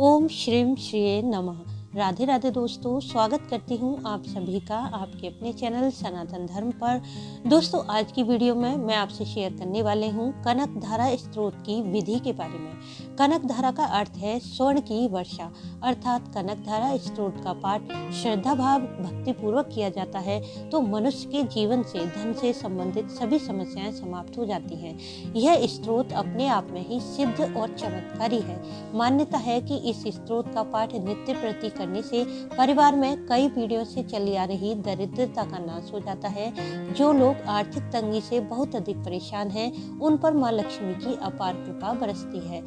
ओम श्रीम श्रीये नमः। राधे राधे दोस्तों, स्वागत करती हूँ आप सभी का आपके अपने चैनल सनातन धर्म पर। दोस्तों, आज की वीडियो में मैं आपसे शेयर करने वाले हूँ कनक धारा स्तोत्र की विधि के बारे में। कनक धारा का अर्थ है स्वर्ण की वर्षा, अर्थात कनक धारा स्तोत्र का पाठ श्रद्धा भाव भक्ति पूर्वक किया जाता है तो मनुष्य के जीवन से धन से संबंधित सभी समस्याएं समाप्त हो जाती हैं। यह स्तोत्र अपने आप में ही सिद्ध और चमत्कारी है। मान्यता है कि इस स्तोत्र का पाठ नित्य प्रति करने से परिवार में कई पीढ़ियों से चली आ रही दरिद्रता का नाश हो जाता है। जो लोग आर्थिक तंगी से बहुत अधिक परेशान हैं, उन पर मां लक्ष्मी की अपार कृपा बरसती है।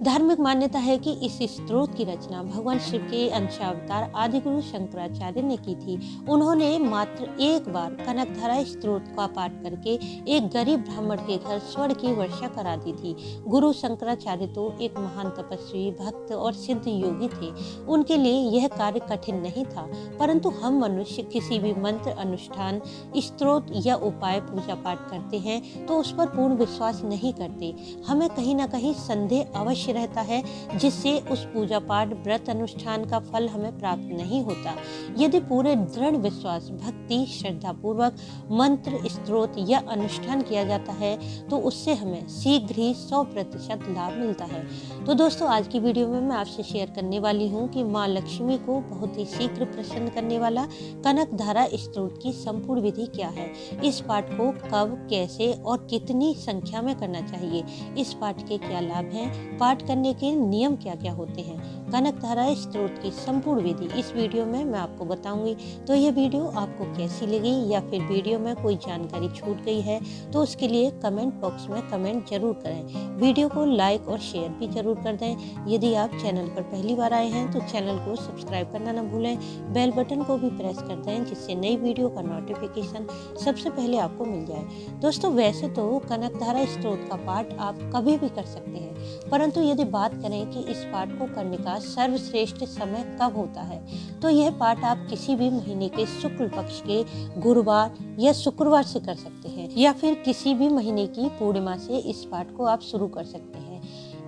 धार्मिक मान्यता है कि इस स्तोत्र की रचना भगवान शिव के अंशावतार आदिगुरु शंकराचार्य ने की थी। उन्होंने मात्र एक बार कनक धारा स्तोत्र का पाठ करके एक गरीब ब्राह्मण के घर स्वर्ण की वर्षा करा दी थी। गुरु शंकराचार्य तो एक महान तपस्वी, भक्त और सिद्ध योगी थे। उनके लिए यह कार्य कठिन नहीं था, परंतु हम मनुष्य किसी भी मंत्र, अनुष्ठान, स्तोत्र या उपाय पूजा पाठ करते हैं तो उस पर पूर्ण विश्वास नहीं करते। हमें कहीं ना कहीं संदेह अवश्य रहता है, जिससे उस पूजा पाठ, व्रत, अनुष्ठान का फल हमें प्राप्त नहीं होता। यदि पूरे दृढ़ विश्वास, भक्ति, श्रद्धा पूर्वक मंत्र, स्तोत्र या अनुष्ठान किया जाता है तो उससे हमें शीघ्र ही 100% लाभ मिलता है। तो दोस्तों, आज की वीडियो में मैं आपसे शेयर करने वाली हूँ कि माँ लक्ष्मी को बहुत ही शीघ्र प्रसन्न करने वाला कनक धारा स्तोत्र की संपूर्ण विधि क्या है। इस पाठ को कब, कैसे और कितनी संख्या में करना चाहिए, इस पाठ के क्या लाभ हैं, पाठ करने के नियम क्या क्या होते हैं, कनक धारा स्तोत्र की संपूर्ण विधि इस वीडियो में मैं आपको बताऊंगी। तो यह वीडियो आपको कैसी लगी या फिर वीडियो में कोई जानकारी छूट गई है तो उसके लिए कमेंट बॉक्स में कमेंट जरूर करें। वीडियो को लाइक और शेयर भी जरूर कर दें। यदि आप चैनल पर पहली बार आए हैं तो चैनल को सब्सक्राइब करना न भूलें। बेल बटन को भी प्रेस कर दें, जिससे नई वीडियो का नोटिफिकेशन सबसे पहले आपको मिल जाए। दोस्तों, वैसे तो कनक धारा स्तोत्र का पाठ आप कभी भी कर सकते हैं, परंतु यदि बात करें कि इस पाठ को करने का सर्वश्रेष्ठ समय कब होता है, तो यह पाठ आप किसी भी महीने के शुक्ल पक्ष के गुरुवार या शुक्रवार से कर सकते हैं, या फिर किसी भी महीने की पूर्णिमा से इस पाठ को आप शुरू कर सकते हैं।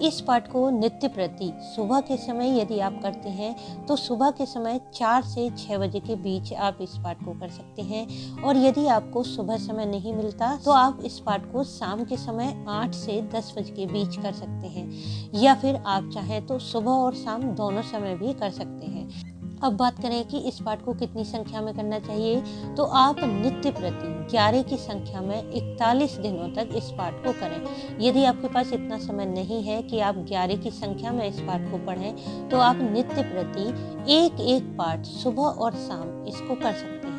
इस पाठ को नित्य प्रति सुबह के समय यदि आप करते हैं तो सुबह के समय 4 से 6 बजे के बीच आप इस पाठ को कर सकते हैं, और यदि आपको सुबह समय नहीं मिलता तो आप इस पाठ को शाम के समय 8 से 10 बजे के बीच कर सकते हैं, या फिर आप चाहें तो सुबह और शाम दोनों समय भी कर सकते हैं। अब बात करें कि इस पाठ को कितनी संख्या में करना चाहिए, तो आप नित्य प्रति 11 की संख्या में 41 दिनों तक इस पाठ को करें। यदि आपके पास इतना समय नहीं है कि आप 11 की संख्या में इस पाठ को पढ़ें, तो आप नित्य प्रति एक एक पाठ सुबह और शाम इसको कर सकते हैं।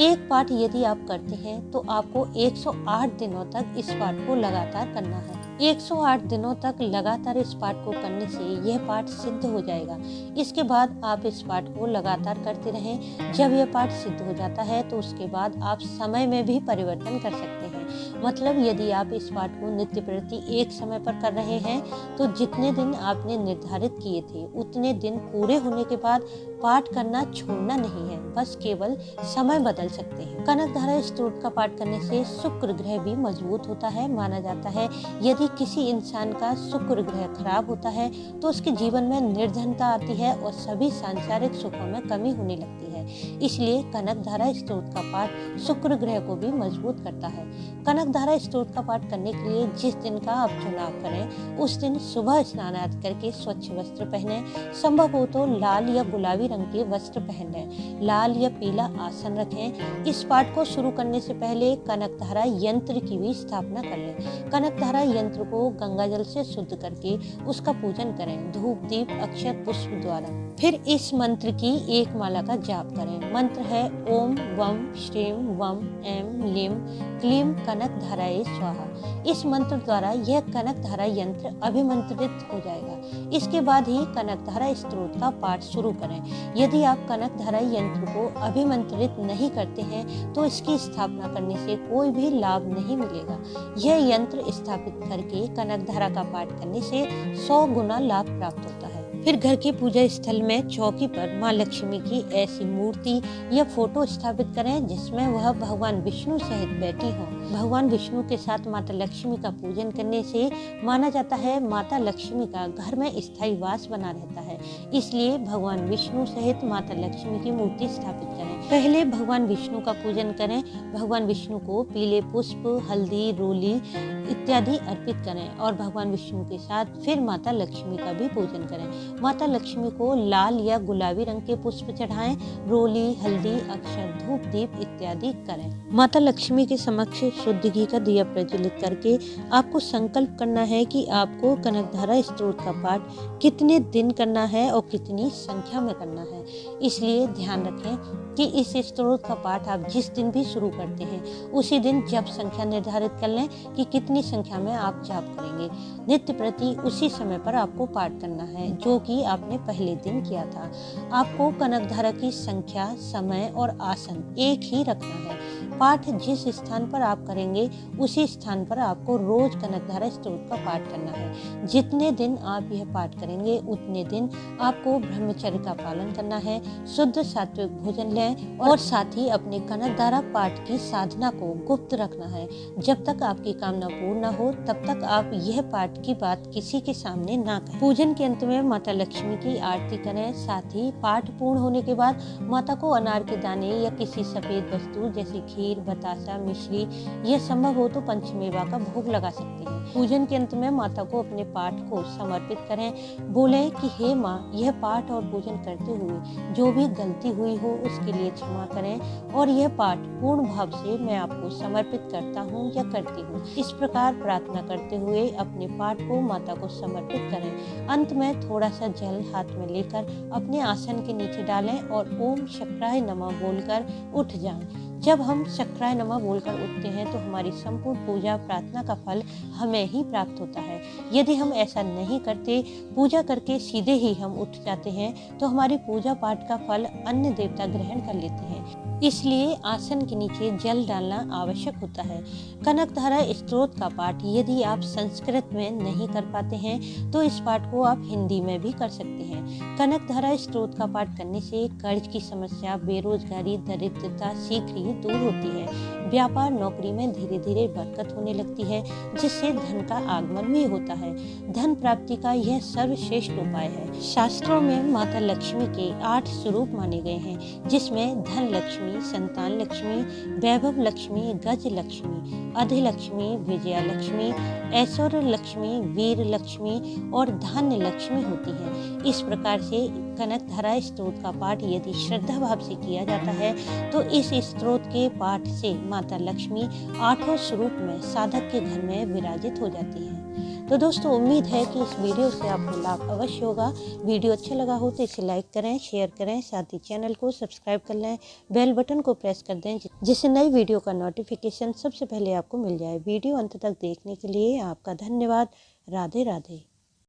एक पाठ यदि आप करते हैं तो आपको 108 दिनों तक इस पाठ को लगातार करना है। 108 दिनों तक लगातार इस पाठ को करने से यह पाठ सिद्ध हो जाएगा। इसके बाद आप इस पाठ को लगातार करते रहें। जब यह पाठ सिद्ध हो जाता है तो उसके बाद आप समय में भी परिवर्तन कर सकते हैं। मतलब यदि आप इस पाठ को नित्य प्रति एक समय पर कर रहे हैं तो जितने दिन आपने निर्धारित किए थे उतने दिन पूरे होने के बाद पाठ करना छोड़ना नहीं है, बस केवल समय बदल सकते हैं। कनक धारा स्तोत्र का पाठ करने से शुक्र ग्रह भी मजबूत होता है। माना जाता है यदि किसी इंसान का शुक्र ग्रह खराब होता है तो उसके जीवन में निर्धनता आती है और सभी सांसारिक सुखों में कमी होने लगती है। इसलिए कनक धारा स्तोत्र का पाठ शुक्र ग्रह को भी मजबूत करता है। कनक धारा स्तोत्र का पाठ करने के लिए जिस दिन का आप चुनाव करें उस दिन सुबह स्नान आदि करके स्वच्छ वस्त्र पहने, संभव हो तो लाल या गुलाबी रंग के वस्त्र पहने, लाल या पीला आसन रखें। इस पाठ को शुरू करने से पहले कनक धारा यंत्र की भी स्थापना कर लें। कनक धारा यंत्र को गंगा जल से शुद्ध करके उसका पूजन करें, धूप, दीप, अक्षत, पुष्प द्वारा। फिर इस मंत्र की एक माला का जाप करें। मंत्र है ओम वम श्रीम वम एम लीम क्लीम कनक धाराए स्वाहा। इस मंत्र द्वारा यह कनक धारा यंत्र अभिमंत्रित हो जाएगा। इसके बाद ही कनक धारा स्तोत्र का पाठ शुरू करें। यदि आप कनक धारा यंत्र को अभिमंत्रित नहीं करते हैं तो इसकी स्थापना करने से कोई भी लाभ नहीं मिलेगा। यह यंत्र स्थापित करके कनक धारा का पाठ करने से 100 गुना लाभ प्राप्त होता है। फिर घर के पूजा स्थल में चौकी पर माँ लक्ष्मी की ऐसी मूर्ति या फोटो स्थापित करें जिसमें वह भगवान विष्णु सहित बैठी हो। भगवान विष्णु के साथ माता लक्ष्मी का पूजन करने से माना जाता है माता लक्ष्मी का घर में स्थायी वास बना रहता है। इसलिए भगवान विष्णु सहित माता लक्ष्मी की मूर्ति स्थापित करें। पहले भगवान विष्णु का पूजन करें। भगवान विष्णु को पीले पुष्प, हल्दी, रोली इत्यादि अर्पित करें और भगवान विष्णु के साथ फिर माता लक्ष्मी का भी पूजन करें। माता लक्ष्मी को लाल या गुलाबी रंग के पुष्प चढ़ाएं, रोली, हल्दी, अक्षर, धूप, दीप इत्यादि करें। माता लक्ष्मी के समक्ष शुद्ध घी का दिया प्रज्वलित करके आपको संकल्प करना है कि आपको कनकधारा स्तोत्र का पाठ कितने दिन करना है और कितनी संख्या में करना है। इसलिए ध्यान रखें कि इस स्तोत्र का पाठ आप जिस दिन भी शुरू करते हैं उसी दिन जप संख्या निर्धारित कर लें कि कितनी संख्या में आप जाप करेंगे। नित्य प्रति उसी समय पर आपको पाठ करना है जो कि आपने पहले दिन किया था। आपको कनकधारा की संख्या, समय और आसन एक ही रखना है। पाठ जिस स्थान पर आप करेंगे उसी स्थान पर आपको रोज कनकधारा स्तोत्र का पाठ करना है। जितने दिन आप यह पाठ करेंगे उतने दिन आपको ब्रह्मचर्य का पालन करना है, शुद्ध सात्विक भोजन लें और साथ ही अपने कनकधारा पाठ की साधना को गुप्त रखना है। जब तक आपकी कामना पूर्ण न हो तब तक आप यह पाठ की बात किसी के सामने ना करें। पूजन के अंत में माता लक्ष्मी की आरती करें। साथ ही पाठ पूर्ण होने के बाद माता को अनार के दाने या किसी सफेद वस्तु जैसे खीर, बतासा, मिश्री, यह संभव हो तो पंचमेवा का भोग लगा सकते हैं। पूजन के अंत में माता को अपने पाठ को समर्पित करें। बोलें कि हे माँ, यह पाठ और पूजन करते हुए जो भी गलती हुई हो उसके लिए क्षमा करें और यह पाठ पूर्ण भाव से मैं आपको समर्पित करता हूँ या करती हूँ। इस प्रकार प्रार्थना करते हुए अपने पाठ को माता को समर्पित करें। अंत में थोड़ा सा जल हाथ में लेकर अपने आसन के नीचे डालें और ओम शक्राय नमः बोलकर उठ जाएं। जब हम शक्राय नमः बोलकर उठते हैं तो हमारी संपूर्ण पूजा प्रार्थना का फल हमें ही प्राप्त होता है। यदि हम ऐसा नहीं करते, पूजा करके सीधे ही हम उठ जाते हैं तो हमारी पूजा पाठ का फल अन्य देवता ग्रहण कर लेते हैं। इसलिए आसन के नीचे जल डालना आवश्यक होता है। कनकधारा स्तोत्र का पाठ यदि आप संस्कृत में नहीं कर पाते हैं तो इस पाठ को आप हिंदी में भी कर सकते हैं। कनकधारा स्तोत्र का पाठ करने से कर्ज की समस्या, बेरोजगारी, दरिद्रता शीघ्र ही दूर होती है। व्यापार नौकरी में धीरे धीरे बरकत होने लगती है जिससे धन का आगमन भी होता है। धन प्राप्ति का यह सर्वश्रेष्ठ उपाय है। शास्त्रों में माता लक्ष्मी के 8 स्वरूप माने गए हैं जिसमें धन लक्ष्मी, संतान लक्ष्मी, वैभव लक्ष्मी, गज लक्ष्मी, अधिलक्ष्मी, विजया लक्ष्मी, ऐश्वर्य लक्ष्मी, वीर लक्ष्मी और धान्य लक्ष्मी होती है। इस प्रकार से कनकधारा स्तोत्र का पाठ यदि श्रद्धा भाव से किया जाता है तो इस स्तोत्र के पाठ से माता लक्ष्मी 8 स्वरूप में साधक के घर में विराजित हो जाती है। तो दोस्तों, उम्मीद है कि इस वीडियो से आपको लाभ अवश्य होगा। वीडियो अच्छा लगा हो तो इसे लाइक करें, शेयर करें, साथ ही चैनल को सब्सक्राइब कर लें, बेल बटन को प्रेस कर दें जिससे नई वीडियो का नोटिफिकेशन सबसे पहले आपको मिल जाए। वीडियो अंत तक देखने के लिए आपका धन्यवाद। राधे राधे।